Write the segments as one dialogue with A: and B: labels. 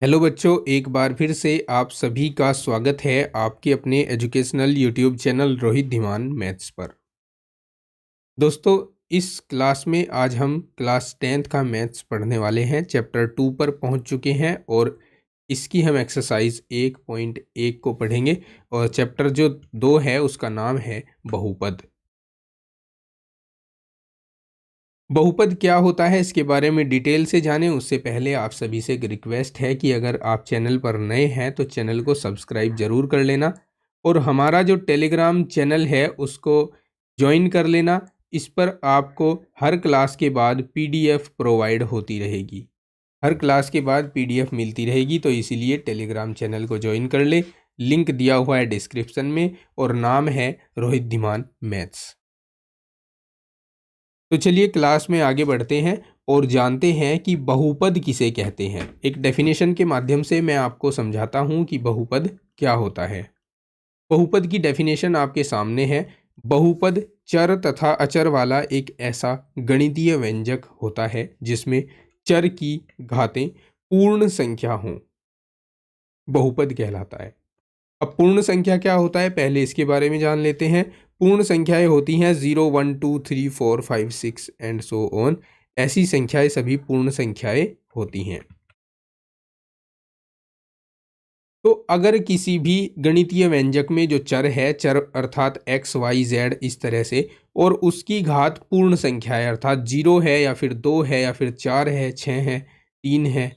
A: Hello बच्चों, एक बार फिर से आप सभी का स्वागत है आपके अपने educational YouTube channel Rohit Dhiman maths पर। दोस्तों, इस क्लास में आज हम क्लास 10th का मैथ्स पढ़ने वाले हैं। चैप्टर 2 पर पहुंच चुके हैं और इसकी हम एक्सरसाइज 1.1 को पढ़ेंगे। और चैप्टर जो 2 है उसका नाम है बहुपद। बहुपद क्या होता है इसके बारे में डिटेल से जानें उससे पहले आप सभी से एक रिक्वेस्ट है कि अगर आप चैनल पर नए हैं तो चैनल को सब्सक्राइब जरूर कर लेना और हमारा जो टेलीग्राम चैनल है उसको ज्वाइन कर लेना। इस पर आपको हर क्लास के बाद पीडीएफ प्रोवाइड होती रहेगी। हर क्लास के बाद पीडीएफ मिलती रहेगी, तो इसीलिए टेलीग्राम चैनल को ज्वाइन कर ले। लिंक दिया हुआ है डिस्क्रिप्शन में और नाम है रोहित धीमान मैथ्स। तो चलिए क्लास में आगे बढ़ते हैं और जानते हैं कि बहुपद किसे कहते हैं। एक डेफिनेशन के माध्यम से मैं आपको समझाता हूं कि बहुपद क्या होता है। बहुपद की डेफिनेशन आपके सामने है। बहुपद चर तथा अचर वाला एक ऐसा गणितीय व्यंजक होता है जिसमें चर की घातें पूर्ण संख्या हों, बहुपद कहलाता है। अब पूर्ण संख्या क्या होता है पहले इसके बारे में जान लेते हैं। पूर्ण संख्याएं होती हैं 0, 1, 2, 3, 4, 5, 6 एंड सो ऑन। ऐसी संख्याएं सभी पूर्ण संख्याएं होती हैं। तो अगर किसी भी गणितीय व्यंजक में जो चर है, चर अर्थात एक्स वाई जेड इस तरह से, और उसकी घात पूर्ण संख्या है अर्थात 0 है या फिर 2 है या फिर 4 है, 6 है, 3 है,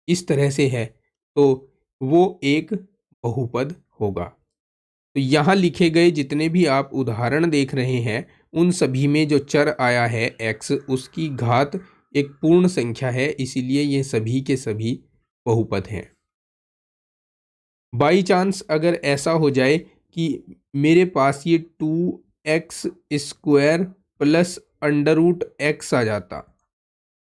A: इस तरह से है, तो वो एक बहुपद होगा। तो यहाँ लिखे गए जितने भी आप उदाहरण देख रहे हैं उन सभी में जो चर आया है x, उसकी घात एक पूर्ण संख्या है, इसीलिए ये सभी के सभी बहुपद हैं। बाई चांस अगर ऐसा हो जाए कि मेरे पास ये 2x² plus under root x आ जाता,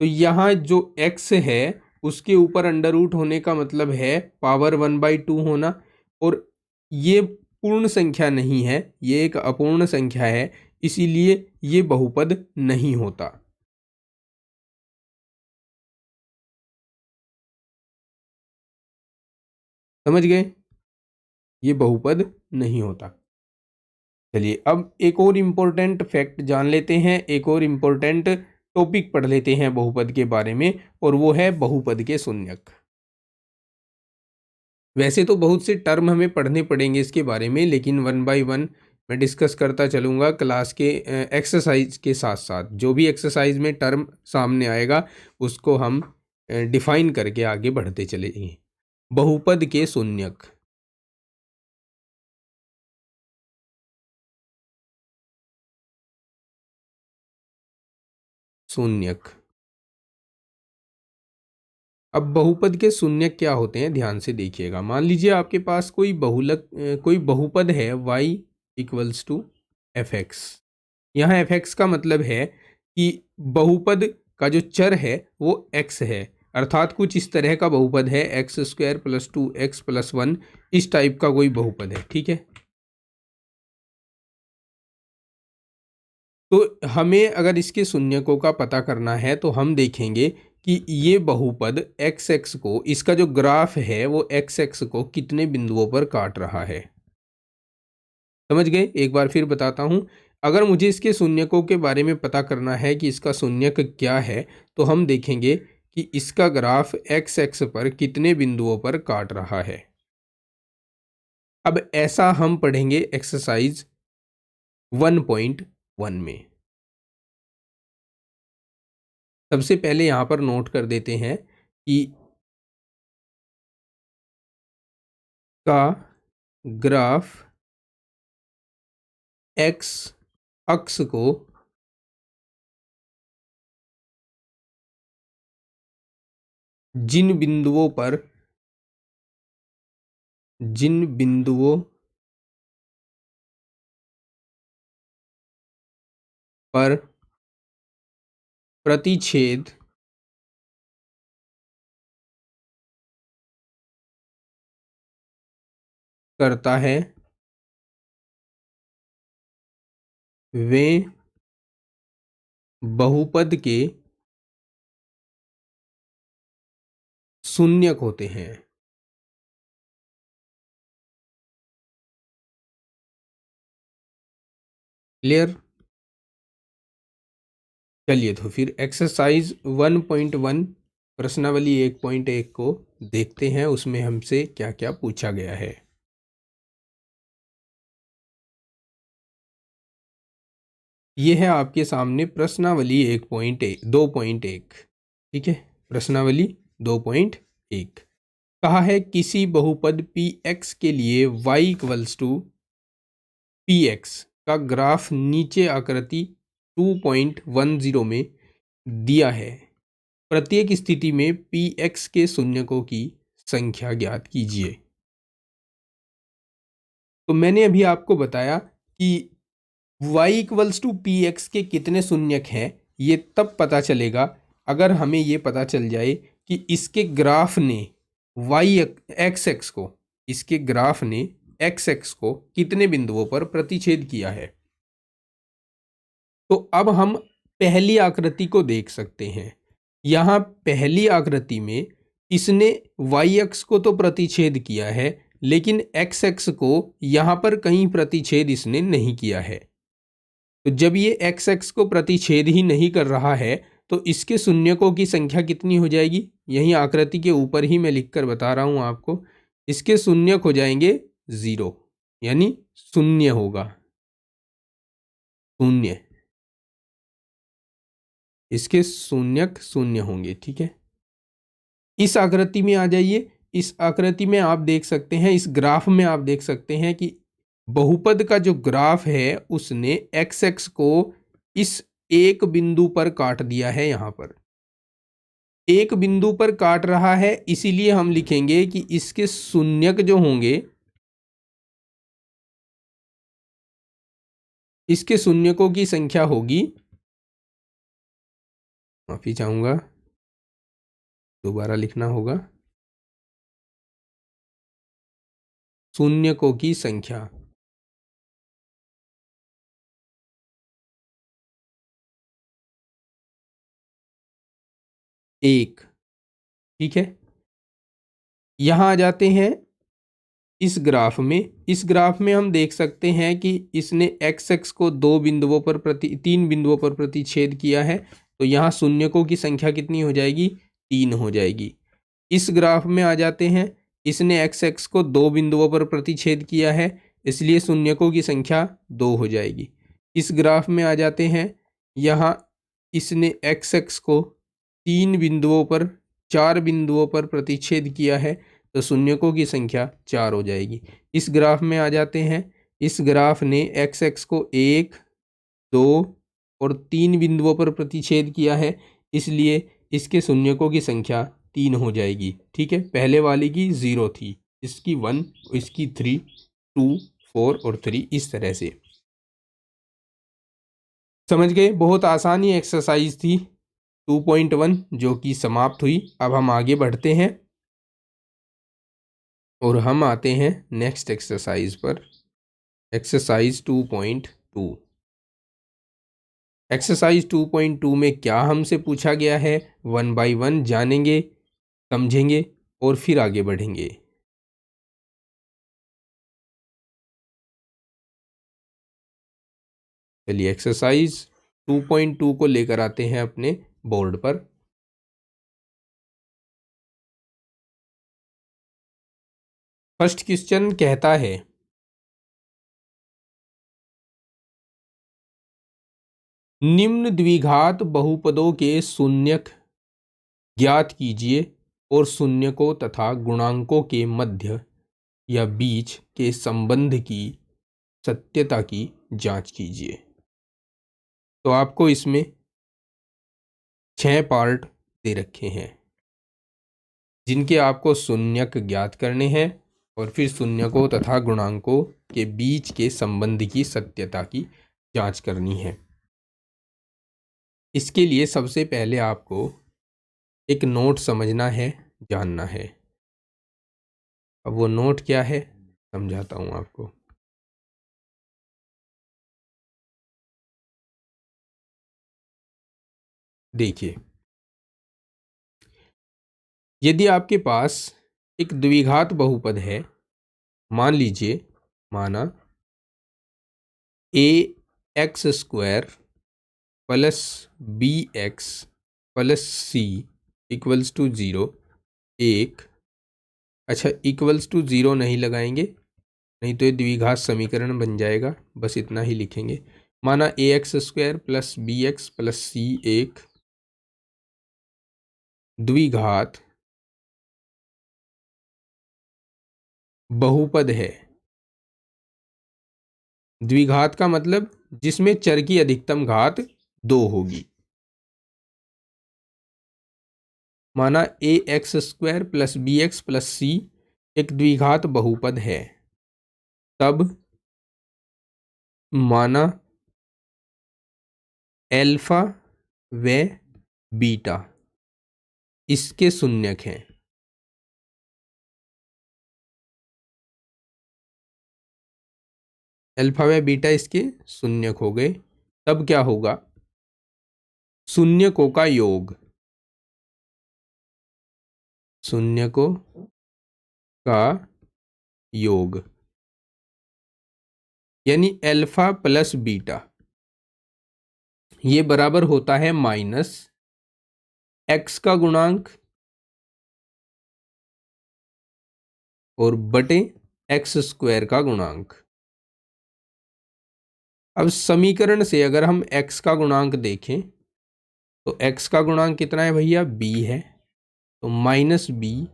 A: तो यहाँ जो x है उसके ऊपर अंडर रूट होने का मतलब है पावर 1/2 होना, और ये पूर्ण संख्या नहीं है, ये एक अपूर्ण संख्या है, इसीलिए ये बहुपद नहीं होता। समझ गए? ये बहुपद नहीं होता। चलिए अब एक और इम्पोर्टेंट फैक्ट जान लेते हैं, एक और इम्पोर्टेंट टॉपिक पढ़ लेते हैं बहुपद के बारे में, और वो है बहुपद के शून्यक। वैसे तो बहुत से टर्म हमें पढ़ने पड़ेंगे इसके बारे में, लेकिन वन बाय वन मैं डिस्कस करता चलूँगा क्लास के एक्सरसाइज के साथ साथ। जो भी एक्सरसाइज में टर्म सामने आएगा उसको हम डिफाइन करके आगे बढ़ते चलेंगे। बहुपद के शून्यक। शून्यक। अब बहुपद के शून्यक क्या होते हैं ध्यान से देखिएगा। मान लीजिए आपके पास कोई बहुपद है y=f(x). यहाँ f(x) का मतलब है कि बहुपद का जो चर है वो x है, अर्थात कुछ इस तरह का बहुपद है x² + 2x + 1, इस टाइप का कोई बहुपद है। ठीक है, तो हमें अगर इसके शून्यकों का पता करना है तो हम देखेंगे कि ये बहुपद x को, इसका जो ग्राफ है वो x को कितने बिंदुओं पर काट रहा है। समझ गए? एक बार फिर बताता हूं। अगर मुझे इसके शून्यकों के बारे में पता करना है कि इसका शून्यक क्या है, तो हम देखेंगे कि इसका ग्राफ x पर कितने बिंदुओं पर काट रहा है। अब ऐसा हम पढ़ेंगे एक्सरसाइज 1.1 में। सबसे पहले यहां पर नोट कर देते हैं कि का ग्राफ x अक्ष को जिन बिंदुओं पर प्रतिच्छेद करता है वे बहुपद के शून्यक होते हैं। क्लियर? चलिए तो फिर एक्सरसाइज 1.1 प्रश्नावली 1.1 को देखते हैं, उसमें हमसे क्या क्या पूछा गया है। ये है आपके सामने प्रश्नावली 1.1 2.1। ठीक है, प्रश्नावली 2.1 कहा है किसी बहुपद पी एक्स के लिए y equals to P X का ग्राफ नीचे आकृति 2.10 में दिया है। प्रत्येक स्थिति में पी एक्स के शून्यकों की संख्या ज्ञात कीजिए। तो मैंने अभी आपको बताया कि y equals to P X के कितने शून्यक हैं, ये तब पता चलेगा अगर हमें ये पता चल जाए कि इसके ग्राफ ने y एक्स एक्स को इसके ग्राफ ने एक्स एक्स को कितने बिंदुओं पर प्रतिच्छेद किया है। तो अब हम पहली आकृति को देख सकते हैं। यहाँ पहली आकृति में इसने y अक्ष को तो प्रतिच्छेद किया है, लेकिन x अक्ष को यहाँ पर कहीं प्रतिच्छेद इसने नहीं किया है। तो जब ये x अक्ष को प्रतिच्छेद ही नहीं कर रहा है तो इसके शून्यकों की संख्या कितनी हो जाएगी? यहीं आकृति के ऊपर ही मैं लिखकर बता रहा हूँ आपको। इसके शून्यक हो जाएंगे 0, यानी शून्य होगा, शून्य। इसके शून्यक शून्य होंगे। ठीक है, इस आकृति में आ जाइए। इस आकृति में आप देख सकते हैं, इस ग्राफ में आप देख सकते हैं कि बहुपद का जो ग्राफ है उसने एक्स एक्स को इस एक बिंदु पर काट दिया है। यहां पर एक बिंदु पर काट रहा है, इसीलिए हम लिखेंगे कि इसके शून्यक जो होंगे, इसके शून्यकों की संख्या होगी, माफी चाहूंगा, दोबारा लिखना होगा, शून्यकों की संख्या। एक। ठीक है, यहां आ जाते हैं इस ग्राफ में। इस ग्राफ में हम देख सकते हैं कि इसने एक्स एक्स को तीन बिंदुओं पर प्रतिच्छेद किया है। तो यहाँ शून्यकों की संख्या कितनी हो जाएगी? 3 हो जाएगी। इस ग्राफ में आ जाते हैं, इसने एक्स एक्स को 2 बिंदुओं पर प्रतिच्छेद किया है, इसलिए शून्यकों की संख्या 2 हो जाएगी। इस ग्राफ में आ जाते हैं, यहाँ इसने एक्स एक्स को 4 बिंदुओं पर प्रतिच्छेद किया है, तो शून्यकों की संख्या 4 हो जाएगी। इस ग्राफ में आ जाते हैं, इस ग्राफ ने एक्स एक्स को 1, 2 और 3 बिंदुओं पर प्रतिच्छेद किया है, इसलिए इसके शून्यकों की संख्या 3 हो जाएगी। ठीक है, पहले वाली की 0 थी, इसकी 1, इसकी 3, 2, 4 और 3, इस तरह से। समझ गए? बहुत आसानी एक्सरसाइज थी 2.1 जो कि समाप्त हुई। अब हम आगे बढ़ते हैं और हम आते हैं नेक्स्ट एक्सरसाइज पर, एक्सरसाइज 2.2। एक्सरसाइज 2.2 में क्या हमसे पूछा गया है, 1 बाय 1 जानेंगे, समझेंगे और फिर आगे बढ़ेंगे। चलिए एक्सरसाइज 2.2 को लेकर आते हैं अपने बोर्ड पर। फर्स्ट क्वेश्चन कहता है निम्न द्विघात बहुपदों के शून्यक ज्ञात कीजिए और शून्यकों तथा गुणांकों के मध्य या बीच के संबंध की सत्यता की जांच कीजिए। तो आपको इसमें 6 पार्ट दे रखे हैं जिनके आपको शून्यक ज्ञात करने हैं और फिर शून्यकों तथा गुणांकों के बीच के संबंध की सत्यता की जांच करनी है। इसके लिए सबसे पहले आपको एक नोट समझना है, जानना है। अब वो नोट क्या है समझाता हूं आपको। देखिए, यदि आपके पास एक द्विघात बहुपद है, मान लीजिए, माना ax² plus bx plus c equals to 0, एक, अच्छा इक्वल्स टू 0 नहीं लगाएंगे, नहीं तो ये द्विघात समीकरण बन जाएगा, बस इतना ही लिखेंगे। माना ax² plus bx plus c एक द्विघात बहुपद है। द्विघात का मतलब जिसमें चर की अधिकतम घात 2 होगी। माना ax² plus bx plus c एक द्विघात बहुपद है, तब माना एल्फा व बीटा इसके शून्यक हैं। अल्फा व बीटा इसके शून्यक हो गए, तब क्या होगा? शून्यकों का योग, शून्यकों का योग यानी अल्फा प्लस बीटा, ये बराबर होता है माइनस एक्स का गुणांक और बटे x² का गुणांक। अब समीकरण से अगर हम x का गुणांक देखें तो x का गुणांक कितना है भैया? b है, तो माइनस b,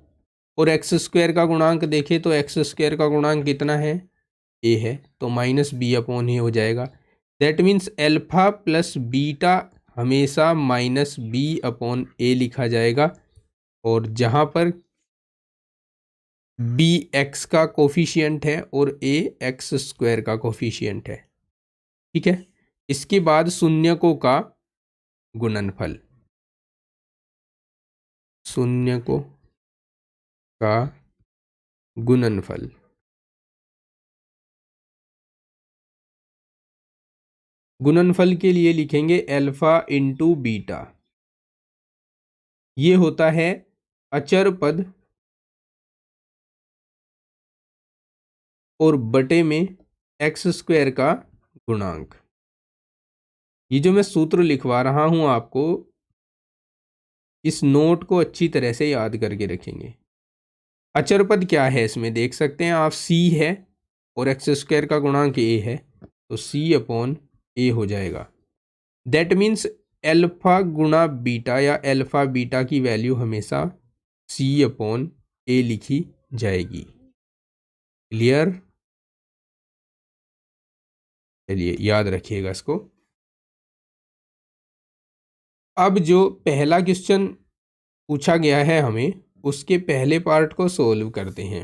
A: और x² का गुणांक देखें तो x² का गुणांक कितना है? a है, तो माइनस b अपॉन ए हो जाएगा। That means alpha plus beta हमेशा माइनस b अपॉन ए लिखा जाएगा, और जहां पर b x का कोफिशिएंट है और a x² का कोफिशिएंट है। ठीक है, इसके बाद शून्यकों का गुणनफल, शून्यकों का गुणनफल, गुणनफल के लिए लिखेंगे अल्फा इंटू बीटा, ये होता है अचर पद और बटे में x² का गुणांक। ये जो मैं सूत्र लिखवा रहा हूं आपको, इस नोट को अच्छी तरह से याद करके रखेंगे। अचर पद क्या है इसमें देख सकते हैं आप, c है और x² का गुणांक a है, तो c अपॉन a हो जाएगा। दैट मीन्स अल्फा गुणा बीटा या अल्फा बीटा की वैल्यू हमेशा c अपॉन a लिखी जाएगी। क्लियर? चलिए याद रखिएगा इसको। अब जो पहला क्वेश्चन पूछा गया है हमें, उसके पहले पार्ट को सोल्व करते हैं।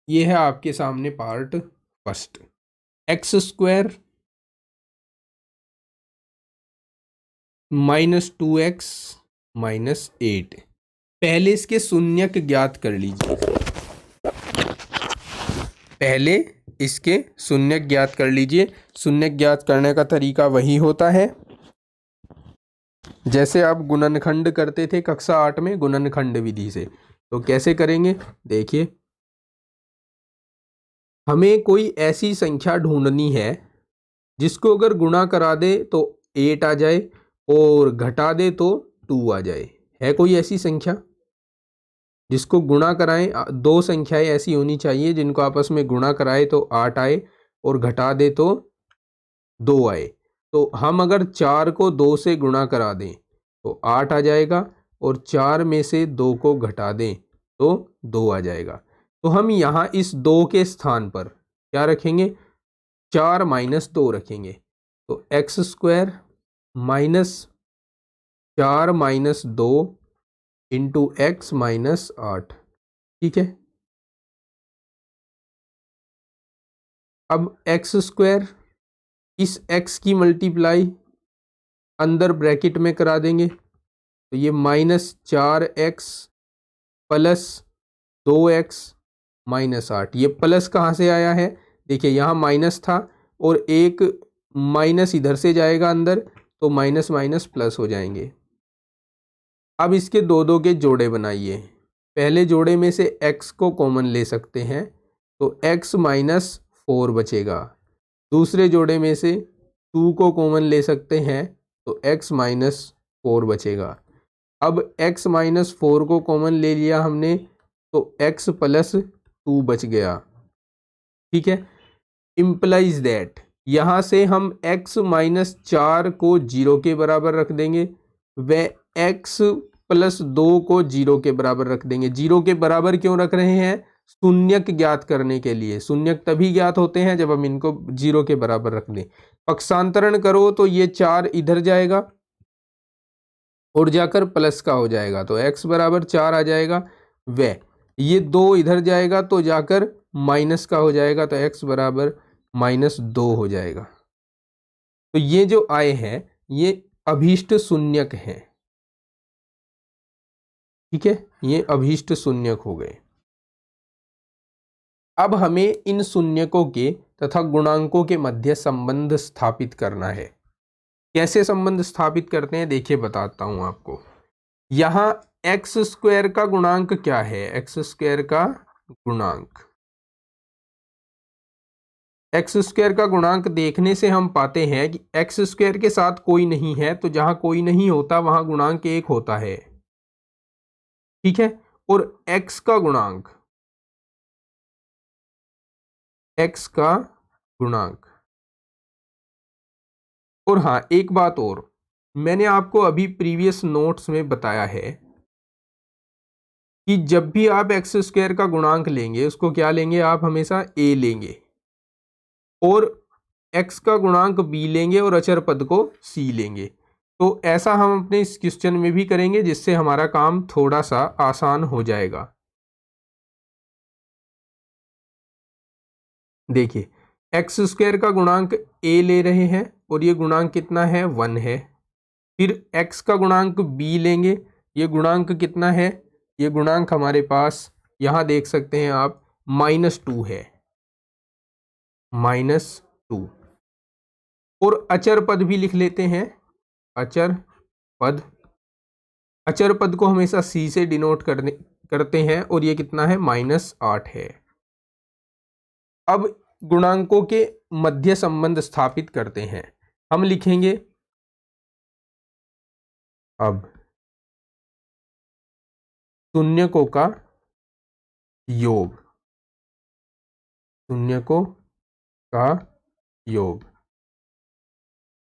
A: ये है आपके सामने part first, x² minus 2x minus 8। पहले इसके शून्यक ज्ञात कर लीजिए, पहले इसके शून्यक ज्ञात कर लीजिए। शून्यक ज्ञात करने का तरीका वही होता है जैसे आप गुणनखंड करते थे कक्षा 8 में, गुणनखंड विधि से। तो कैसे करेंगे देखिए, हमें कोई ऐसी संख्या ढूंढनी है जिसको अगर गुणा करा दे तो 8 आ जाए और घटा दे तो 2 आ जाए। है कोई ऐसी संख्या जिसको गुणा कराएं? दो संख्याएं ऐसी होनी चाहिए जिनको आपस में गुणा कराए तो 8 आए और घटा दे तो 2 आए। तो हम अगर 4 को 2 से गुणा करा दें तो 8 आ जाएगा, और 4 में से 2 को घटा दें तो 2 आ जाएगा। तो हम यहाँ इस 2 के स्थान पर क्या रखेंगे? 4 माइनस 2 रखेंगे। तो x² minus 4 minus 2 into x minus 8। ठीक है, अब x² इस x की मल्टीप्लाई अंदर ब्रैकेट में करा देंगे, तो ये -4x प्लस 2x माइनस 8। ये प्लस कहाँ से आया है? देखिए यहाँ माइनस था और एक माइनस इधर से जाएगा अंदर, तो माइनस माइनस प्लस हो जाएंगे। अब इसके दो दो के जोड़े बनाइए। पहले जोड़े में से x को कॉमन ले सकते हैं, तो x माइनस 4 बचेगा। दूसरे जोड़े में से 2 को कॉमन ले सकते हैं, तो x माइनस 4 बचेगा। अब x माइनस 4 को कॉमन ले लिया हमने, तो x प्लस 2 बच गया। ठीक है, इम्प्लाइज दैट यहाँ से हम x माइनस 4 को 0 के बराबर रख देंगे, व x प्लस 2 को 0 के बराबर रख देंगे। 0 के बराबर क्यों रख रहे हैं? शून्यक ज्ञात करने के लिए। शून्यक तभी ज्ञात होते हैं जब हम इनको 0 के बराबर रख दें। पक्षांतरण करो तो ये 4 इधर जाएगा और जाकर प्लस का हो जाएगा, तो x बराबर 4 आ जाएगा। व ये 2 इधर जाएगा तो जाकर माइनस का हो जाएगा, तो x बराबर माइनस 2 हो जाएगा। तो ये जो आए हैं ये अभीष्ट शून्यक हैं। ठीक है, ये अभीष्ट शून्यक हो गए। अब हमें इन शून्यकों के तथा गुणांकों के मध्य संबंध स्थापित करना है। कैसे संबंध स्थापित करते हैं देखिए, बताता हूं आपको। यहां एक्स स्क्वायर का गुणांक क्या है? एक्स स्क्वायर का गुणांक, एक्स स्क्वायर का गुणांक देखने से हम पाते हैं कि एक्स स्क्वायर के साथ कोई नहीं है, तो जहां कोई नहीं होता वहां गुणांक 1 होता है। ठीक है, और x का गुणांक, x का गुणांक, और हाँ एक बात और, मैंने आपको अभी प्रीवियस नोट्स में बताया है कि जब भी आप एक्स स्क्वायर का गुणांक लेंगे उसको क्या लेंगे? आप हमेशा a लेंगे, और x का गुणांक b लेंगे और अचर पद को c लेंगे। तो ऐसा हम अपने इस क्वेश्चन में भी करेंगे, जिससे हमारा काम थोड़ा सा आसान हो जाएगा। देखिए, एक्स स्क्वायर का गुणांक a ले रहे हैं और ये गुणांक कितना है? 1 है। फिर x का गुणांक b लेंगे, ये गुणांक कितना है? ये गुणांक हमारे पास यहाँ देख सकते हैं आप, -2 है, -2। और अचर पद भी लिख लेते हैं, अचर पद। अचर पद को हमेशा c से डिनोट करते हैं, और ये कितना है? -8 है। अब गुणांकों के मध्य संबंध स्थापित करते हैं। हम लिखेंगे अब शून्यकों का योग, शून्यकों का योग।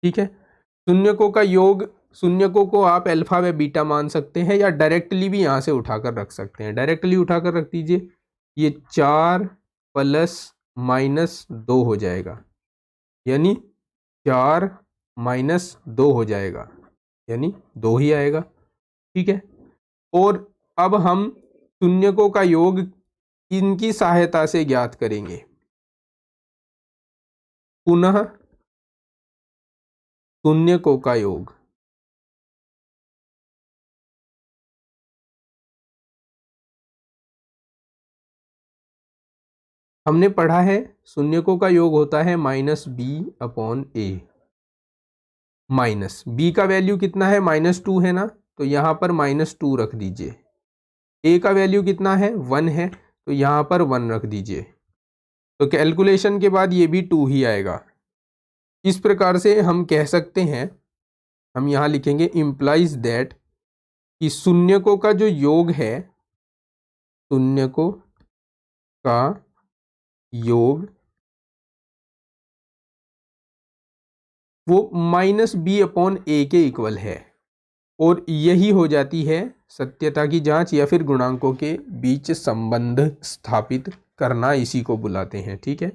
A: ठीक है, शून्यकों का योग, शून्यकों को आप अल्फा व बीटा मान सकते हैं, या डायरेक्टली भी यहां से उठाकर रख सकते हैं। डायरेक्टली उठाकर रख दीजिए, ये 4 प्लस -2 हो जाएगा, यानी 4 -2 हो जाएगा, यानी 2 ही आएगा। ठीक है, और अब हम शून्यकों का योग इनकी सहायता से ज्ञात करेंगे। पुनः शून्यकों का योग, हमने पढ़ा है शून्यकों का योग होता है -b/a। माइनस b का वैल्यू कितना है? -2 है ना, तो यहां पर -2 रख दीजिए। a का वैल्यू कितना है? 1 है, तो यहां पर 1 रख दीजिए। तो कैलकुलेशन के बाद ये भी 2 ही आएगा। इस प्रकार से हम कह सकते हैं, हम यहां लिखेंगे इम्प्लाइज दैट कि शून्यकों का जो योग है, शून्यकों का योग वो -b/a के इक्वल है। और यही हो जाती है सत्यता की जांच, या फिर गुणांकों के बीच संबंध स्थापित करना, इसी को बुलाते हैं। ठीक है,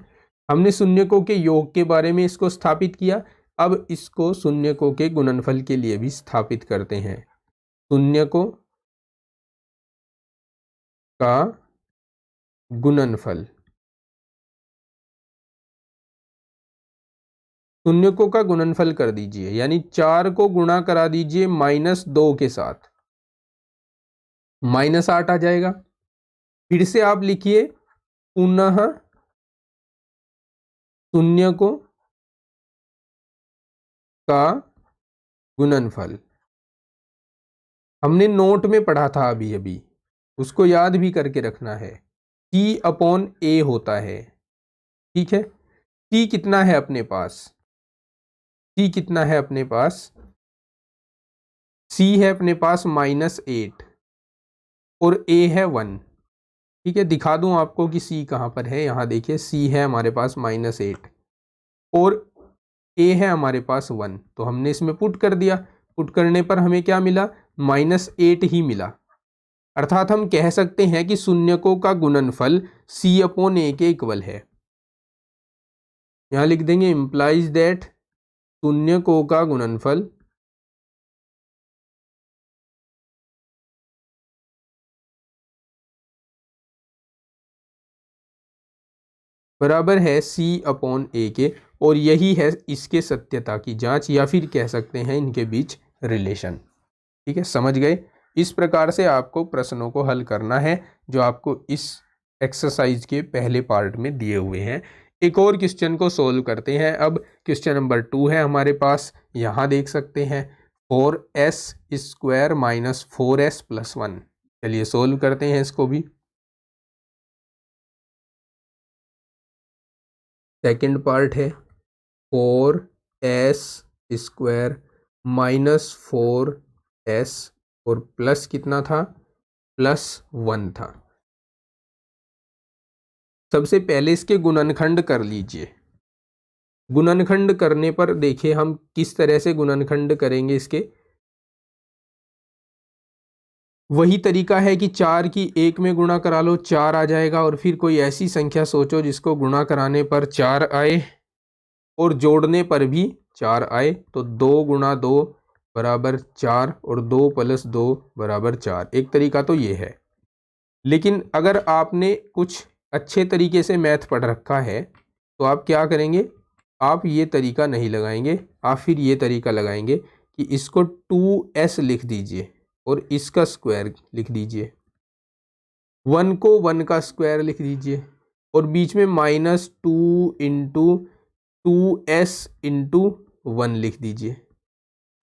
A: हमने शून्यकों के योग के बारे में इसको स्थापित किया। अब इसको शून्यकों के गुणनफल के लिए भी स्थापित करते हैं। शून्यकों का गुणनफल, शून्यकों का गुणनफल कर दीजिए, यानी 4 को गुणा करा दीजिए -2 के साथ, -8 आ जाएगा। फिर से आप लिखिए पुनः शून्यकों का गुणनफल। हमने नोट में पढ़ा था अभी अभी, उसको याद भी करके रखना है। टी अपॉन ए होता है, ठीक है। टी कितना है अपने पास, टी कितना है अपने पास, सी है अपने पास -8 और ए है 1, ठीक है। दिखा दूं आपको कि सी कहाँ पर है, यहाँ देखिए सी है हमारे पास -8 और ए है हमारे पास 1, तो हमने इसमें पुट कर दिया। पुट करने पर हमें क्या मिला, -8 ही मिला। अर्थात हम कह सकते हैं कि शून्यकों का गुणनफल सी अपॉन ए के इक्वल है। यहां लिख देंगे इंप्लाइज दैट शून्यकों का गुणनफल बराबर है सी अपॉन ए के, और यही है इसके सत्यता की जांच, या फिर कह सकते हैं इनके बीच रिलेशन। ठीक है, समझ गए। इस प्रकार से आपको प्रश्नों को हल करना है जो आपको इस एक्सरसाइज के पहले पार्ट में दिए हुए हैं। एक और क्वेश्चन को सोल्व करते हैं। अब क्वेश्चन नंबर 2 है हमारे पास, यहाँ देख सकते हैं 4s² - 4s+1। चलिए सोल्व करते हैं इसको भी। सेकंड पार्ट है 4s² - 4s और प्लस कितना था, +1 था। सबसे पहले इसके गुणनखंड कर लीजिए। गुणनखंड करने पर देखिए हम किस तरह से गुणनखंड करेंगे इसके। वही तरीका है कि 4 की 1 में गुणा करा लो, 4 आ जाएगा, और फिर कोई ऐसी संख्या सोचो जिसको गुणा कराने पर 4 आए और जोड़ने पर भी 4 आए। तो 2 × 2 बराबर 4 और 2 + 2 बराबर 4। एक तरीका तो ये है। लेकिन अगर आपने कुछ अच्छे तरीके से मैथ पढ़ रखा है तो आप क्या करेंगे, आप ये तरीका नहीं लगाएंगे, आप फिर ये तरीका लगाएंगे कि इसको 2s लिख दीजिए और इसका स्क्वायर लिख दीजिए, 1 को 1 का स्क्वायर लिख दीजिए, और बीच में -2 × 2s × 1 लिख दीजिए।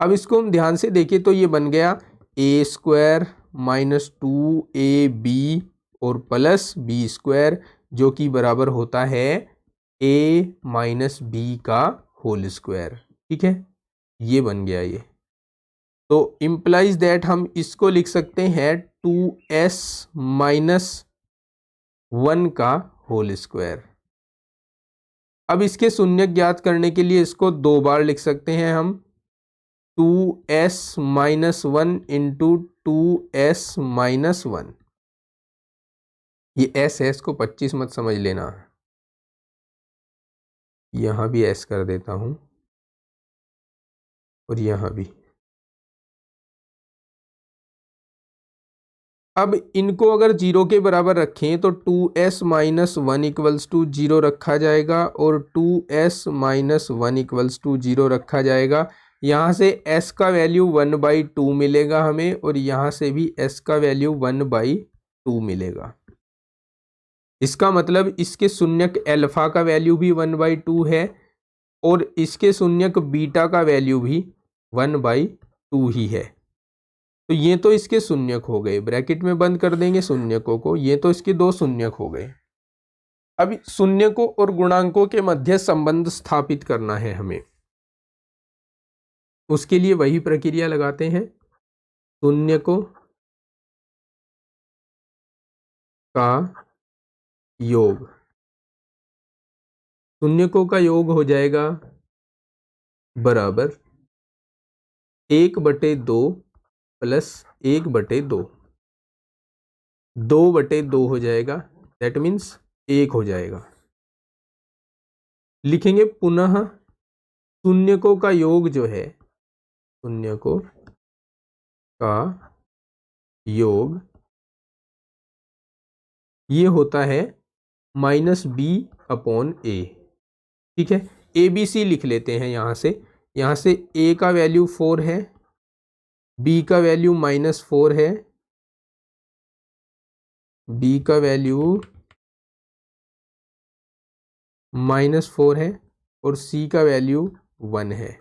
A: अब इसको हम ध्यान से देखें तो ये बन गया a² - 2ab और प्लस b², जो कि बराबर होता है a - b का होल स्क्वायर। ठीक है, ये बन गया ये। तो इम्प्लाइज दैट हम इसको लिख सकते हैं 2s - 1 का होल स्क्वायर। अब इसके शून्यक ज्ञात करने के लिए इसको 2 बार लिख सकते हैं हम, 2s - 1 × 2s - 1। ये s है, इसको 25 मत समझ लेना, यहां भी s कर देता हूं और यहां भी। अब इनको अगर 0 के बराबर रखें तो 2s - 1 = 0 रखा जाएगा और 2s - 1 = 0 रखा जाएगा। यहाँ से s का वैल्यू 1/2 मिलेगा हमें, और यहाँ से भी s का वैल्यू 1/2 मिलेगा। इसका मतलब इसके शून्यक अल्फा का वैल्यू भी 1/2 है और इसके शून्यक बीटा का वैल्यू भी 1/2 ही है। तो ये तो इसके शून्यक हो गए, ब्रैकेट में बंद कर देंगे शून्यकों को, ये तो इसके 2 शून्यक हो गए। अब शून्यकों और गुणांकों के मध्य संबंध स्थापित करना है हमें। उसके लिए वही प्रक्रिया लगाते हैं, शून्यकों का योग। शून्यकों का योग हो जाएगा बराबर 1/2 + 1/2। 2/2 हो जाएगा, दैट मीन्स 1 हो जाएगा। लिखेंगे पुनः शून्यकों का योग जो है, शून्यकों का योग ये होता है -b/a। ठीक है, ABC लिख लेते हैं यहाँ से a का वैल्यू 4 है, b का वैल्यू -4 है, b का वैल्यू -4 है और c का वैल्यू 1 है।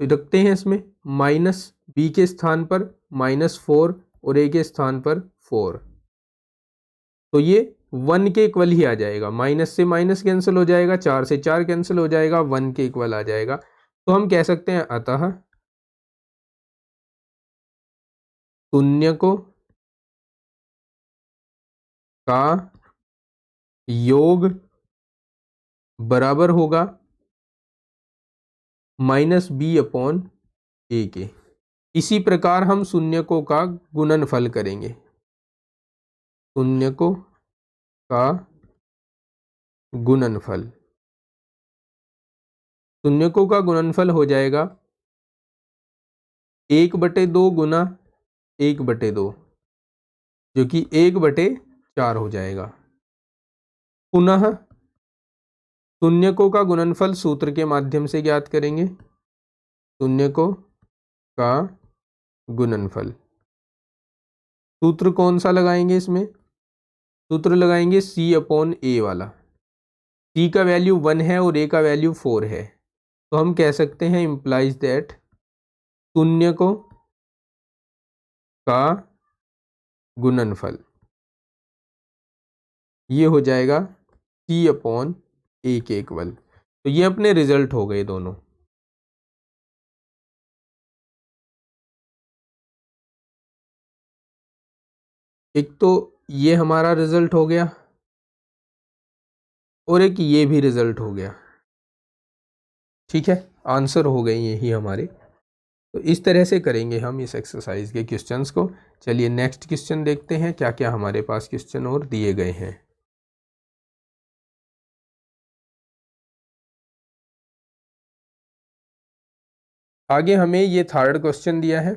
A: तो रखते हैं इसमें माइनस बी के स्थान पर -4 और ए के स्थान पर 4, तो ये 1 के इक्वल ही आ जाएगा। माइनस से माइनस कैंसिल हो जाएगा, 4 से 4 कैंसिल हो जाएगा, 1 के इक्वल आ जाएगा। तो हम कह सकते हैं अतः शून्य को का योग बराबर होगा -b/a के। इसी प्रकार हम शून्यकों का गुणनफल करेंगे। शून्यकों का गुणनफल, शून्यकों का गुणनफल हो जाएगा 1/2 गुना 1/2, जो कि 1/4 हो जाएगा। पुनः शून्यकों का गुणनफल सूत्र के माध्यम से ज्ञात करेंगे। शून्यकों का गुणनफल, सूत्र कौन सा लगाएंगे इसमें? सूत्र लगाएंगे C/A वाला। C का वैल्यू 1 है और A का वैल्यू 4 है, तो हम कह सकते हैं इम्प्लाइज दैट शून्यकों का गुणनफल ये हो जाएगा C/A के इक्वल। तो ये अपने रिजल्ट हो गए दोनों। एक तो ये हमारा रिजल्ट हो गया और एक ये भी रिजल्ट हो गया। ठीक है, आंसर हो गए यही हमारे। तो इस तरह से करेंगे हम इस एक्सरसाइज के क्वेश्चंस को। चलिए नेक्स्ट क्वेश्चन देखते हैं क्या क्या हमारे पास क्वेश्चन और दिए गए हैं। आगे हमें ये थर्ड क्वेश्चन दिया है।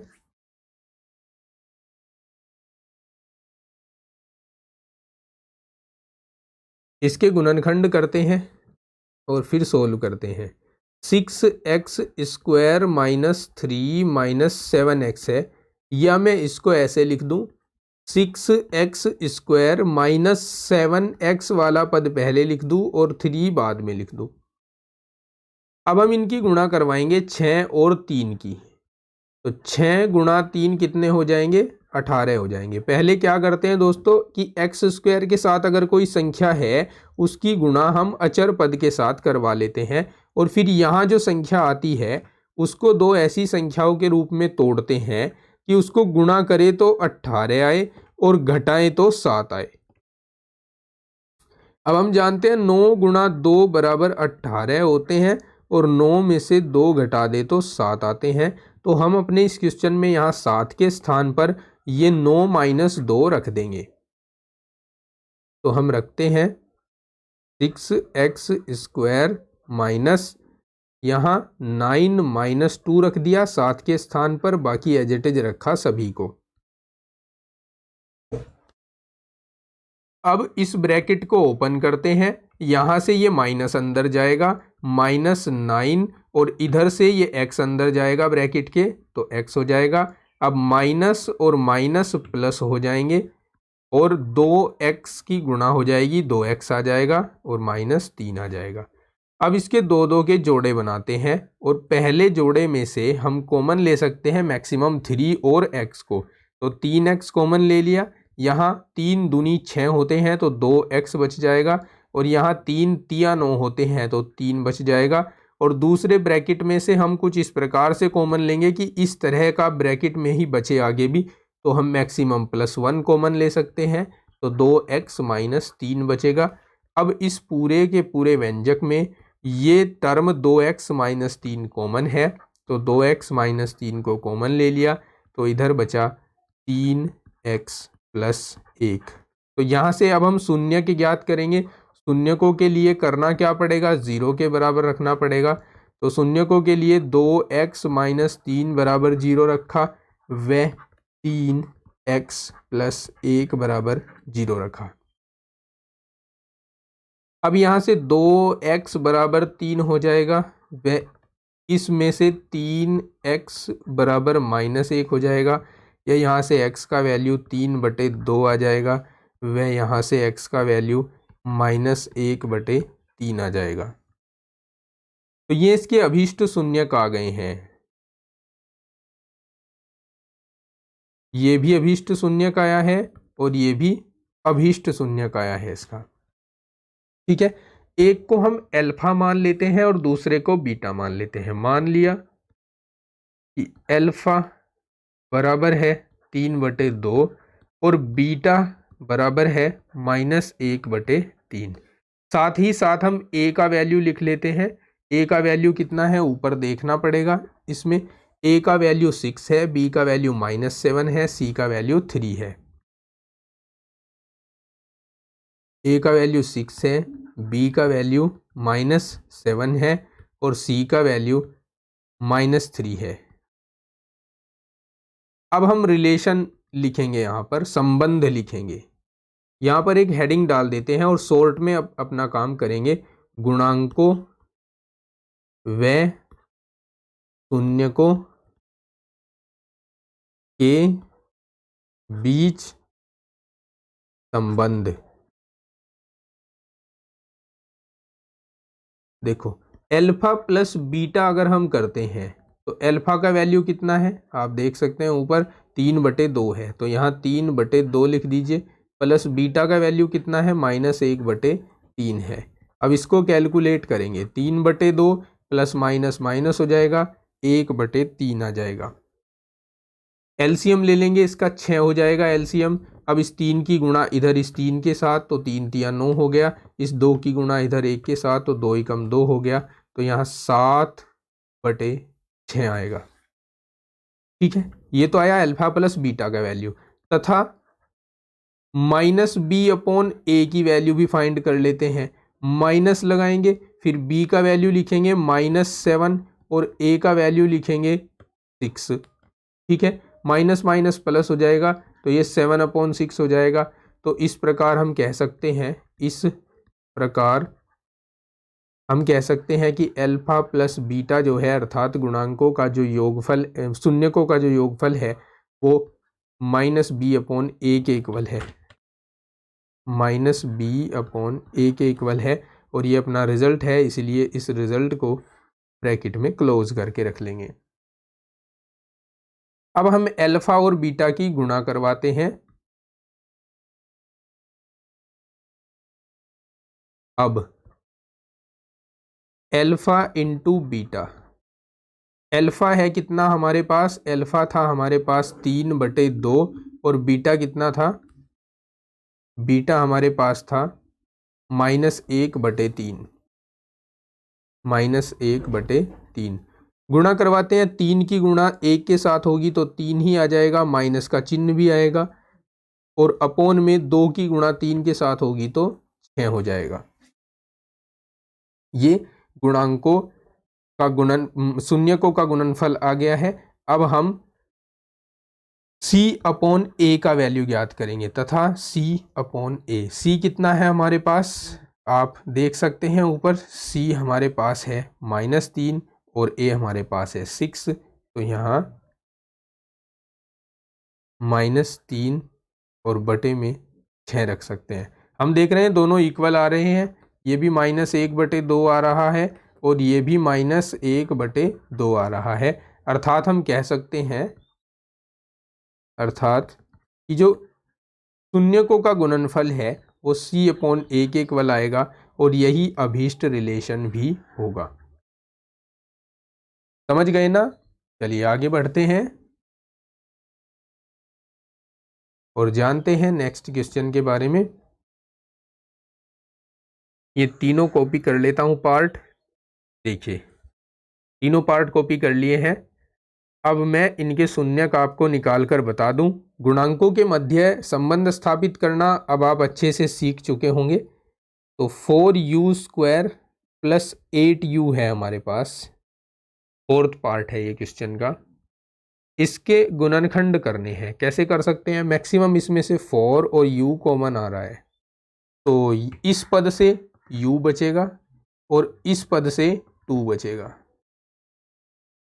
A: इसके गुणनखंड करते हैं और फिर सोल्व करते हैं। 6x² -3 -7x है, या मैं इसको ऐसे लिख दूं 6x² -7x वाला पद पहले लिख दूं और 3 बाद में लिख दूं। अब हम इनकी गुणा करवाएंगे 6 और 3 की। तो 6 गुणा 3 कितने हो जाएंगे? 18 हो जाएंगे। पहले क्या करते हैं दोस्तों कि x² के साथ अगर कोई संख्या है उसकी गुणा हम अचर पद के साथ करवा लेते हैं, और फिर यहाँ जो संख्या आती है उसको दो ऐसी संख्याओं के रूप में तोड़ते हैं कि उसको गुणा करे तो 18 आए और घटाएं तो 7 आए। अब हम जानते हैं 9 गुणा 2 बराबर 18 होते हैं, और 9 में से 2 घटा दे तो 7 आते हैं। तो हम अपने इस क्वेश्चन में यहाँ 7 के स्थान पर ये 9 - 2 रख देंगे। तो हम रखते हैं 6x² माइनस यहाँ 9 - 2 रख दिया 7 के स्थान पर, बाकी एज इट इज रखा सभी को। अब इस ब्रैकेट को ओपन करते हैं, यहाँ से ये माइनस अंदर जाएगा -9, और इधर से ये x अंदर जाएगा ब्रैकेट के, तो x हो जाएगा। अब माइनस और माइनस प्लस हो जाएंगे और 2x की गुणा हो जाएगी, 2x आ जाएगा और -3 आ जाएगा। अब इसके दो दो के जोड़े बनाते हैं, और पहले जोड़े में से हम कॉमन ले सकते हैं मैक्सिमम 3 और x को। तो 3x कॉमन ले लिया, यहाँ 3 दूनी 6 होते हैं तो 2x बच जाएगा, और यहाँ 3 तिया 9 होते हैं तो 3 बच जाएगा। और दूसरे ब्रैकेट में से हम कुछ इस प्रकार से कॉमन लेंगे कि इस तरह का ब्रैकेट में ही बचे आगे भी, तो हम मैक्सिमम +1 कॉमन ले सकते हैं, तो 2x - 3 बचेगा। अब इस पूरे के पूरे व्यंजक में ये टर्म 2x - 3 कॉमन है, तो 2x - 3 को कॉमन ले लिया, तो इधर बचा 3x + 1। तो यहाँ से अब हम शून्य के ज्ञात करेंगे। शून्यकों के लिए करना क्या पड़ेगा? 0 के बराबर रखना पड़ेगा। तो शून्यकों के लिए 2x - 3 बराबर 0 रखा, व 3x + 1 बराबर 0 रखा। अब यहाँ से 2x बराबर 3 हो जाएगा, व इसमें से 3x बराबर -1 हो जाएगा, या यहाँ से x का वैल्यू 3/2 आ जाएगा, व यहाँ से x का वैल्यू -1/3 आ जाएगा। तो ये इसके अभीष्ट शून्यक आ गए हैं। ये भी अभीष्ट शून्यकाया है और ये भी अभीष्ट शून्यकाया है इसका। ठीक है, एक को हम अल्फा मान लेते हैं और दूसरे को बीटा मान लेते हैं। मान लिया कि अल्फा बराबर है 3/2 और बीटा बराबर है -1/3। साथ ही साथ हम ए का वैल्यू लिख लेते हैं। ए का वैल्यू कितना है ऊपर देखना पड़ेगा। इसमें ए का वैल्यू 6 है, बी का वैल्यू -7 है, सी का वैल्यू 3 है। ए का वैल्यू 6 है, बी का वैल्यू -7 है और सी का वैल्यू -3 है। अब हम रिलेशन लिखेंगे, यहाँ पर संबंध लिखेंगे। यहाँ पर एक हेडिंग डाल देते हैं और शॉर्ट में अपना काम करेंगे। गुणांकों व शून्यकों के बीच संबंध। देखो, अल्फा प्लस बीटा अगर हम करते हैं तो अल्फा का वैल्यू कितना है आप देख सकते हैं, ऊपर 3/2 है, तो यहाँ 3/2 लिख दीजिए। प्लस बीटा का वैल्यू कितना है -1/3 है। अब इसको कैलकुलेट करेंगे, 3/2 प्लस माइनस माइनस हो जाएगा, 1/3 आ जाएगा। एलसीएम ले लेंगे, इसका 6 हो जाएगा एलसीएम। अब इस 3 की गुणा इधर इस 3 के साथ तो 3 तिया 9 हो गया। इस 2 की गुणा इधर 1 के साथ तो 2 एकम 2 हो गया। तो यहाँ 7/6 आएगा। ठीक है, ये तो आया अल्फा प्लस बीटा का वैल्यू। तथा -b/a की वैल्यू भी फाइंड कर लेते हैं। माइनस लगाएंगे, फिर b का वैल्यू लिखेंगे -7 और a का वैल्यू लिखेंगे 6। ठीक है, माइनस माइनस प्लस हो जाएगा तो ये 7/6 हो जाएगा। तो इस प्रकार हम कह सकते हैं, कि अल्फा प्लस बीटा जो है अर्थात गुणांकों का जो योगफल, शून्यकों का जो योगफल है वो -b/a के इक्वल है। -b/a के इक्वल है और ये अपना रिजल्ट है, इसलिए इस रिजल्ट को ब्रैकेट में क्लोज करके रख लेंगे। अब हम अल्फा और बीटा की गुणा करवाते हैं। अब अल्फा इंटू बीटा, अल्फा है कितना हमारे पास, अल्फा था हमारे पास 3/2 और बीटा कितना था, बीटा हमारे पास था -1/3। -1/3 गुणा करवाते हैं। 3 की गुणा 1 के साथ होगी तो 3 ही आ जाएगा, माइनस का चिन्ह भी आएगा। और अपोन में 2 की गुणा 3 के साथ होगी तो 6 हो जाएगा। ये गुणांकों का शून्यकों का गुणनफल आ गया है। अब हम c/a का वैल्यू ज्ञात करेंगे तथा c/a, c कितना है हमारे पास आप देख सकते हैं ऊपर, c हमारे पास है -3 और a हमारे पास है 6। तो यहाँ -3 और बटे में 6 रख सकते हैं। हम देख रहे हैं दोनों इक्वल आ रहे हैं, ये भी -1/2 आ रहा है और ये भी -1/2 आ रहा है। अर्थात हम कह सकते हैं कि जो शून्यकों का गुणनफल है वो c/a के इक्वल आएगा और यही अभीष्ट रिलेशन भी होगा। समझ गए ना? चलिए आगे बढ़ते हैं और जानते हैं नेक्स्ट क्वेश्चन के बारे में। ये तीनों कॉपी कर लेता हूं पार्ट। देखिए, तीनों पार्ट कॉपी कर लिए हैं। अब मैं इनके शून्यक आपको निकाल कर बता दूं। गुणांकों के मध्य संबंध स्थापित करना अब आप अच्छे से सीख चुके होंगे। तो 4u² + 8u है हमारे पास, फोर्थ पार्ट है ये क्वेश्चन का। इसके गुणनखंड करने हैं। कैसे कर सकते हैं? मैक्सिमम इसमें से 4 और u कॉमन आ रहा है तो इस पद से u बचेगा और इस पद से 2 बचेगा।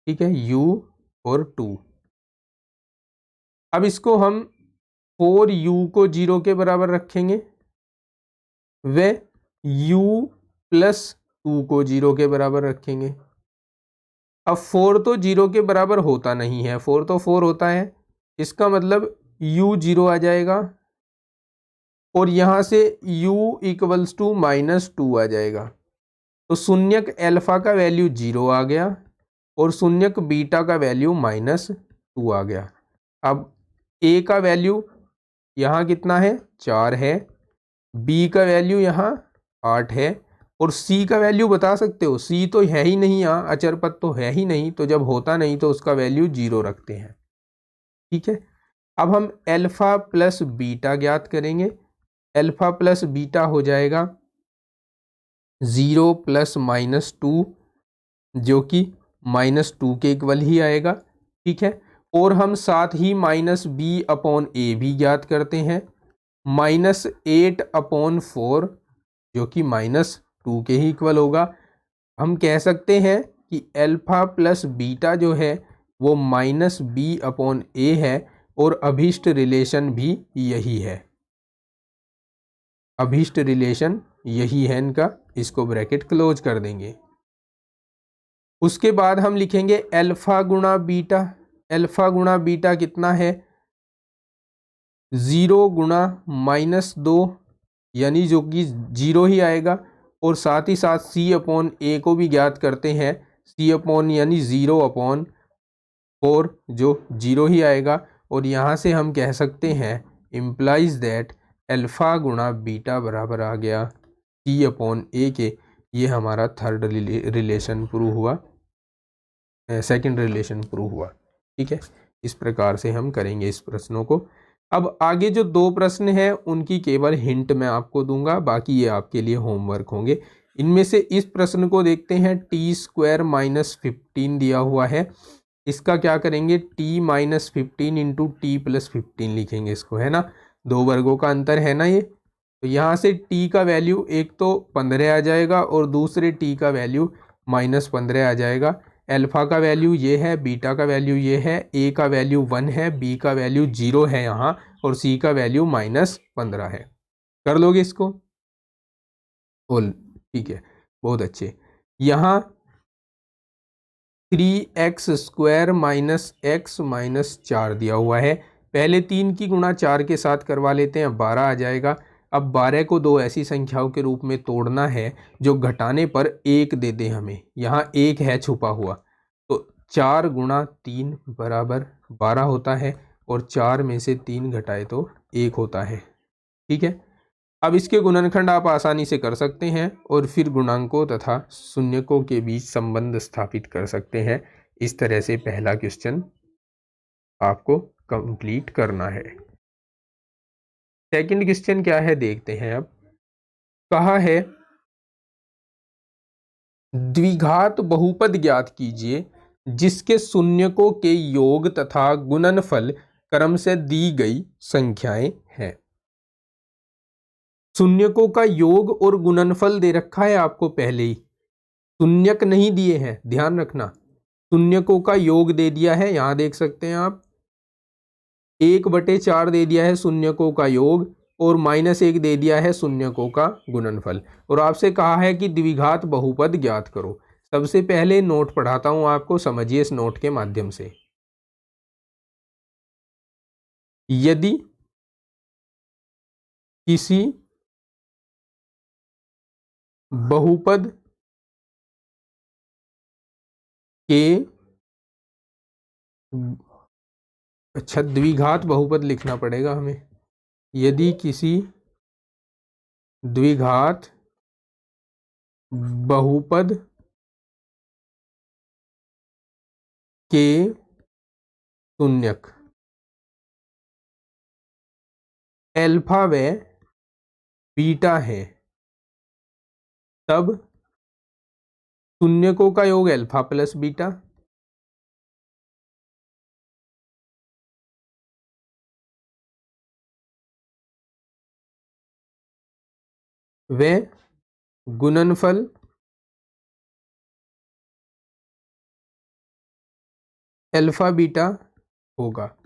A: ठीक है, u और 2। अब इसको हम 4u को 0 के बराबर रखेंगे व u + 2 को 0 के बराबर रखेंगे। अब 4 तो 0 के बराबर होता नहीं है, 4 तो 4 होता है, इसका मतलब u 0 आ जाएगा और यहाँ से u इक्वल्स टू -2 आ जाएगा। तो शून्यक अल्फा का वैल्यू 0 आ गया और शून्यक बीटा का वैल्यू -2 आ गया। अब a का वैल्यू यहाँ कितना है 4 है, b का वैल्यू यहाँ 8 है और c का वैल्यू बता सकते हो, c तो है ही नहीं, यहाँ अचर पद तो है ही नहीं, तो जब होता नहीं तो उसका वैल्यू 0 रखते हैं। ठीक है, अब हम अल्फा प्लस बीटा ज्ञात करेंगे। अल्फा प्लस बीटा हो जाएगा 0 प्लस -2 जो कि -2 के इक्वल ही आएगा। ठीक है, और हम साथ ही -b/a भी ज्ञात करते हैं, -8/4 जो कि -2 के ही इक्वल होगा। हम कह सकते हैं कि अल्फा प्लस बीटा जो है वो -b/a है और अभीष्ट रिलेशन भी यही है, अभीष्ट रिलेशन यही है इनका। इसको ब्रैकेट क्लोज कर देंगे। उसके बाद हम लिखेंगे अल्फा गुणा बीटा। अल्फा गुणा बीटा कितना है 0 गुणा -2 यानी जो कि 0 ही आएगा और साथ ही साथ c/a को भी ज्ञात करते हैं, c/ यानी 0/4 जो 0 ही आएगा और यहाँ से हम कह सकते हैं इम्प्लाइज दैट अल्फा गुणा बीटा बराबर आ गया c/a के। ये हमारा थर्ड रिलेशन प्रूव हुआ, सेकंड रिलेशन प्रूव हुआ। ठीक है, इस प्रकार से हम करेंगे इस प्रश्नों को। अब आगे जो 2 प्रश्न हैं उनकी केवल हिंट मैं आपको दूंगा, बाकी ये आपके लिए होमवर्क होंगे। इनमें से इस प्रश्न को देखते हैं, t² - 15 दिया हुआ है, इसका क्या करेंगे t - 15 इंटू t + 15 लिखेंगे इसको, है ना, 2 वर्गों का अंतर है ना ये। तो यहाँ से t का वैल्यू एक तो 15 आ जाएगा और दूसरे t का वैल्यू -15 आ जाएगा। अल्फा का वैल्यू ये है, बीटा का वैल्यू ये है, a का वैल्यू 1 है, b का वैल्यू 0 है यहाँ और c का वैल्यू -15 है। कर लोगे इसको? बोल, ठीक है, बहुत अच्छे। यहाँ 3x² - x - 4 दिया हुआ है। पहले 3 की गुणा 4 के साथ करवा लेते हैं, 12 आ जाएगा। अब 12 को 2 ऐसी संख्याओं के रूप में तोड़ना है जो घटाने पर 1 दे दे हमें, यहाँ 1 है छुपा हुआ। तो 4 गुणा 3 बराबर 12 होता है और 4 में से 3 घटाए तो 1 होता है। ठीक है, अब इसके गुणनखंड आप आसानी से कर सकते हैं और फिर गुणांकों तथा शून्यकों के बीच संबंध स्थापित कर सकते हैं। इस तरह से पहला क्वेश्चन आपको कंप्लीट करना है। सेकंड क्वेश्चन क्या है देखते हैं। अब कहा है द्विघात बहुपद ज्ञात कीजिए जिसके शून्यकों के योग तथा गुणनफल क्रम से दी गई संख्याएं हैं। शून्यकों का योग और गुणनफल दे रखा है आपको पहले ही, शून्यक नहीं दिए हैं, ध्यान रखना। शून्यकों का योग दे दिया है, यहां देख सकते हैं आप 1/4 दे दिया है शून्यकों का योग और -1 दे दिया है शून्यकों का गुणनफल। और आपसे कहा है कि द्विघात बहुपद ज्ञात करो। सबसे पहले नोट पढ़ाता हूं आपको, समझिए इस नोट के माध्यम से। यदि किसी बहुपद के, अच्छा द्विघात बहुपद लिखना पड़ेगा हमें, यदि किसी द्विघात बहुपद के शून्यक अल्फा व बीटा है तब शून्यकों का योग अल्फा प्लस बीटा व गुणनफल अल्फा बीटा होगा।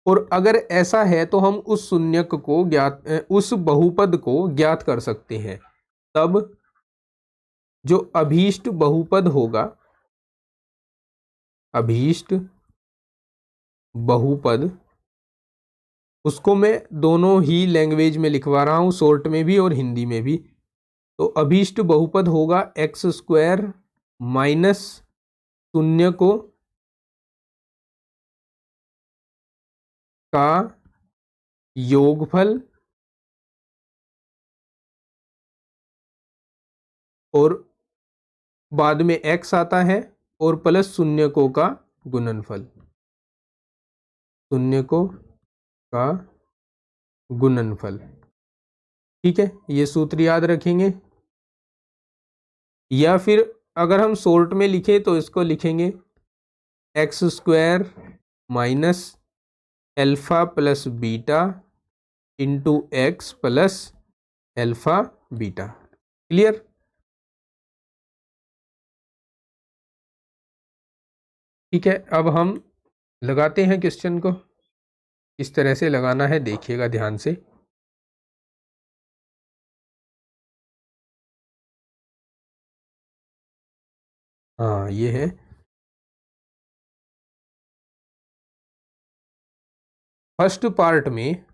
A: और अगर ऐसा है तो हम उस शून्यक को ज्ञात, उस बहुपद को ज्ञात कर सकते हैं। तब जो अभीष्ट बहुपद होगा, अभीष्ट बहुपद उसको मैं दोनों ही लैंग्वेज में लिखवा रहा हूँ, शॉर्ट में भी और हिंदी में भी। तो अभीष्ट बहुपद होगा एक्स स्क्वायर माइनस शून्य को का योगफल और बाद में x आता है और प्लस शून्य को का गुणनफल, शून्य को का गुणनफल। ठीक है, ये सूत्र याद रखेंगे। या फिर अगर हम शॉर्ट में लिखें तो इसको लिखेंगे x square minus alpha plus beta into x plus alpha beta. Clear? ठीक है, अब हम लगाते हैं क्वेश्चन को। किस तरह से लगाना है देखिएगा ध्यान से। हाँ, ये है फर्स्ट पार्ट में।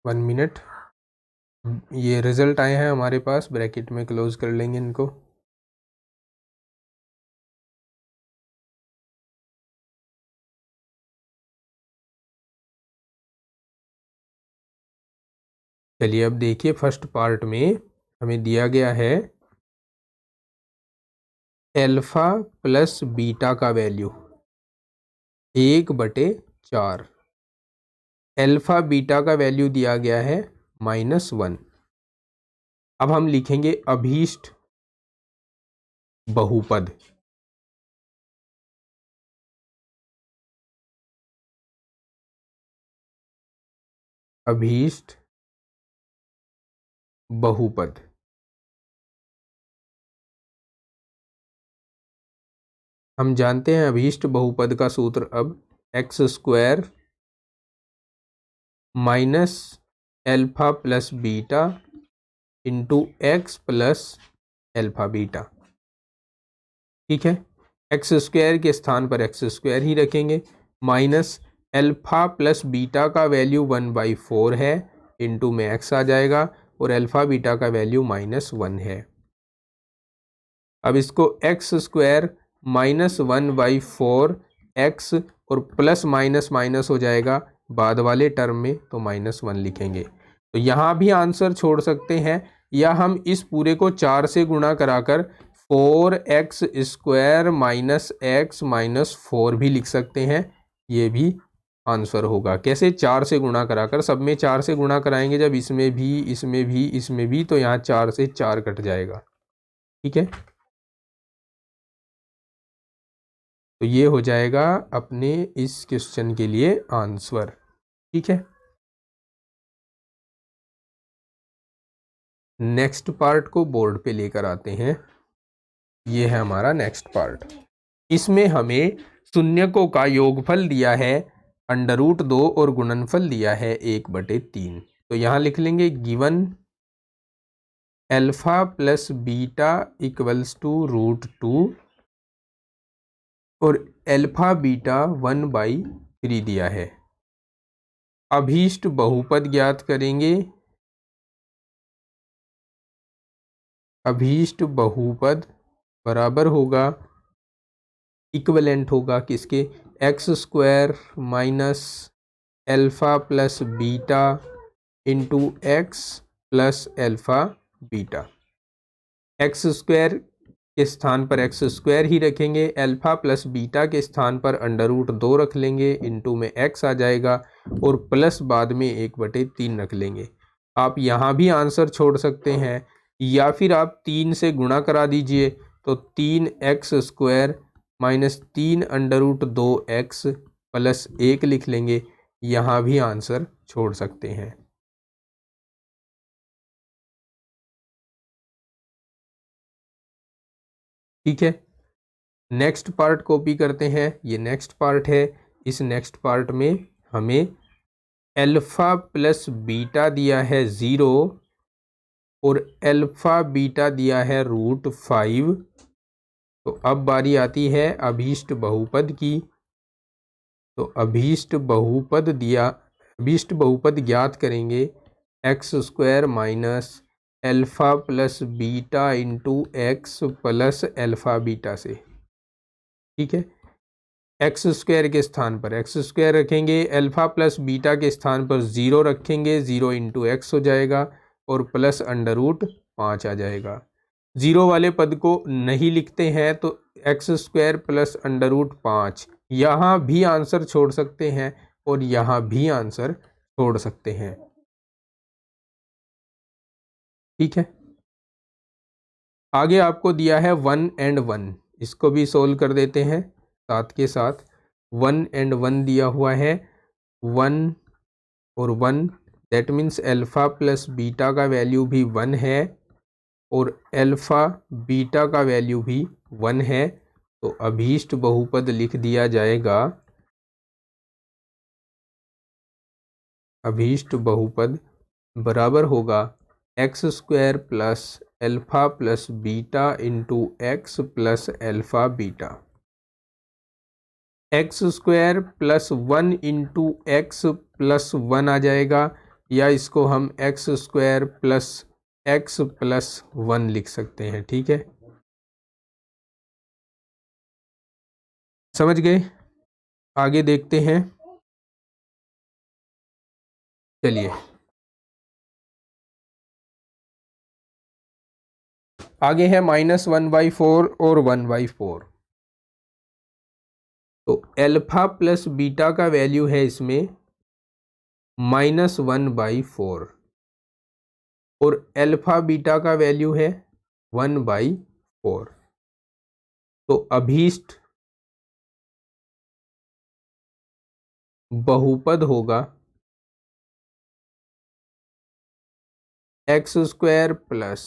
A: 1 मिनट, ये रिजल्ट आए हैं हमारे पास, ब्रैकेट में क्लोज कर लेंगे इनको। चलिए अब देखिए, फर्स्ट पार्ट में हमें दिया गया है एल्फा प्लस बीटा का वैल्यू 1/4। एल्फा बीटा का वैल्यू दिया गया है -1। अब हम लिखेंगे अभीष्ट बहुपद। अभीष्ट बहुपद। हम जानते हैं अभीष्ट बहुपद का सूत्र अब x square minus alpha plus beta into x plus alpha beta. ठीक है, एक्स स्क्वायर के स्थान पर एक्स स्क्वायर ही रखेंगे, माइनस एल्फा प्लस बीटा का वैल्यू 1/4 है, इंटू में एक्स आ जाएगा और एल्फा बीटा का वैल्यू -1 है। अब इसको एक्स स्क्वायर -1/4 एक्स और प्लस माइनस माइनस हो जाएगा बाद वाले टर्म में, तो -1 लिखेंगे। तो यहाँ भी आंसर छोड़ सकते हैं, या हम इस पूरे को 4 से गुणा कराकर 4x square minus x minus 4 भी लिख सकते हैं। ये भी आंसर होगा। कैसे? 4 से गुणा कराकर, सब में 4 से गुणा कराएंगे जब, इसमें भी इसमें भी इसमें भी, तो यहाँ 4 से 4 कट जाएगा। ठीक है, तो ये हो जाएगा अपने इस क्वेश्चन के लिए आंसर। ठीक है, नेक्स्ट पार्ट को बोर्ड पे लेकर आते हैं। ये है हमारा नेक्स्ट पार्ट। इसमें हमें शून्यकों का योगफल दिया है √2 और गुणनफल दिया है 1/3। तो यहाँ लिख लेंगे given alpha plus beta equals to √2 और एल्फा बीटा 1/3 दिया है। अभीष्ट बहुपद ज्ञात करेंगे। अभीष्ट बहुपद बराबर होगा, इक्विवेलेंट होगा किसके? X square minus alpha plus beta into x plus alpha beta. X square के स्थान पर एक्स स्क्वायर ही रखेंगे, एल्फा प्लस बीटा के स्थान पर √2 रख लेंगे, इंटू में एक्स आ जाएगा और प्लस बाद में 1/3 रख लेंगे। आप यहाँ भी आंसर छोड़ सकते हैं, या फिर आप 3 से गुणा करा दीजिए, तो 3x square minus 3 √2x plus 1 लिख लेंगे। यहाँ भी आंसर छोड़ सकते हैं। ठीक है, नेक्स्ट पार्ट कॉपी करते हैं। ये नेक्स्ट पार्ट है। इस नेक्स्ट पार्ट में हमें एल्फा प्लस बीटा दिया है 0 और एल्फा बीटा दिया है √5। तो अब बारी आती है अभीष्ट बहुपद की। तो अभीष्ट बहुपद ज्ञात करेंगे x square minus alpha plus beta into x plus alpha beta से। ठीक है, एक्स स्क्वायर के स्थान पर एक्स स्क्वायर रखेंगे, अल्फ़ा प्लस बीटा के स्थान पर 0 रखेंगे, 0 इंटू एक्स हो जाएगा और प्लस अंडर रूट 5 आ जाएगा। 0 वाले पद को नहीं लिखते हैं तो X square plus under root 5, यहाँ भी आंसर छोड़ सकते हैं और यहाँ भी आंसर छोड़ सकते हैं। ठीक है, आगे आपको दिया है 1 and 1, इसको भी सोल्व कर देते हैं साथ के साथ। 1 and 1 दिया हुआ है, 1 और 1, that means alpha plus beta का वैल्यू भी 1 है और अल्फ़ा बीटा का वैल्यू भी 1 है। तो अभीष्ट बहुपद लिख दिया जाएगा, अभीष्ट बहुपद बराबर होगा x square plus alpha plus beta into x plus alpha beta. X square plus 1 into x plus 1 आ जाएगा, या इसको हम x square plus x plus 1 लिख सकते हैं। ठीक है, समझ गए? आगे देखते हैं। चलिए आगे है -1/4 और 1/4। तो अल्फ़ा प्लस बीटा का वैल्यू है इसमें -1/4 और अल्फ़ा बीटा का वैल्यू है 1/4। तो अभीष्ट बहुपद होगा x square plus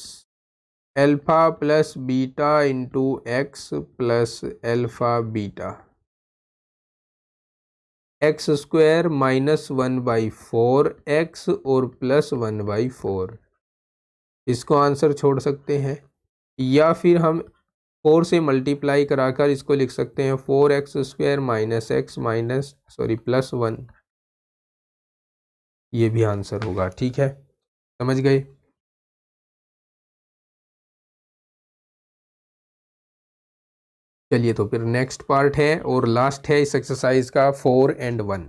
A: alpha plus beta into x plus alpha beta. X square -1/4 x और प्लस 1/4, इसको आंसर छोड़ सकते हैं, या फिर हम 4 से मल्टीप्लाई कराकर इसको लिख सकते हैं 4x square minus x minus plus 1, ये भी आंसर होगा। ठीक है, समझ गए? चलिए तो फिर नेक्स्ट पार्ट है और लास्ट है इस एक्सरसाइज का 4 and 1।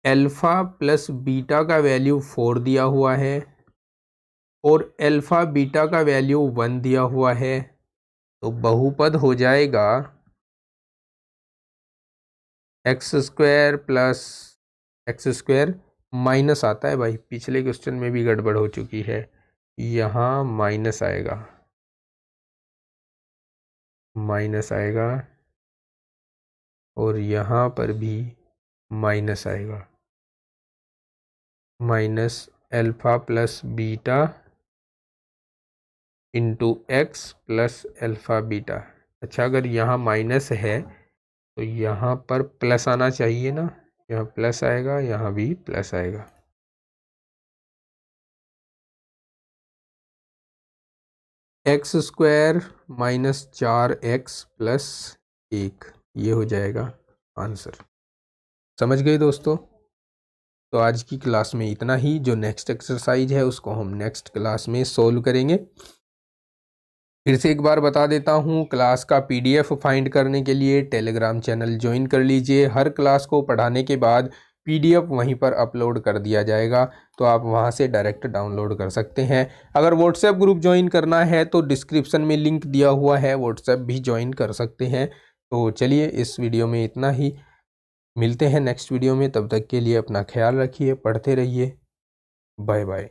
A: अल्फ़ा प्लस बीटा का वैल्यू 4 दिया हुआ है और अल्फ़ा बीटा का वैल्यू 1 दिया हुआ है, तो बहुपद हो जाएगा x square plus x square, minus आता है भाई, पिछले क्वेश्चन में भी गड़बड़ हो चुकी है, यहाँ माइनस आएगा, माइनस आएगा और यहाँ पर भी माइनस आएगा, minus alpha plus beta into x plus alpha beta. अच्छा, अगर यहाँ माइनस है तो यहाँ पर प्लस आना चाहिए ना, यहाँ प्लस आएगा, यहाँ भी प्लस आएगा। X square minus 4x plus 1, ये हो जाएगा आंसर। समझ गए दोस्तों? तो आज की क्लास में इतना ही। जो नेक्स्ट एक्सरसाइज है उसको हम नेक्स्ट क्लास में सोल्व करेंगे। फिर से एक बार बता देता हूँ, क्लास का PDF फाइंड करने के लिए टेलीग्राम चैनल ज्वाइन कर लीजिए। हर क्लास को पढ़ाने के बाद PDF वहीं पर अपलोड कर दिया जाएगा, तो आप वहां से डायरेक्ट डाउनलोड कर सकते हैं। अगर व्हाट्सएप ग्रुप ज्वाइन करना है तो डिस्क्रिप्शन में लिंक दिया हुआ है, व्हाट्सएप भी ज्वाइन कर सकते हैं। तो चलिए इस वीडियो में इतना ही, मिलते हैं नेक्स्ट वीडियो में। तब तक के लिए अपना ख्याल रखिए, पढ़ते रहिए, बाय बाय।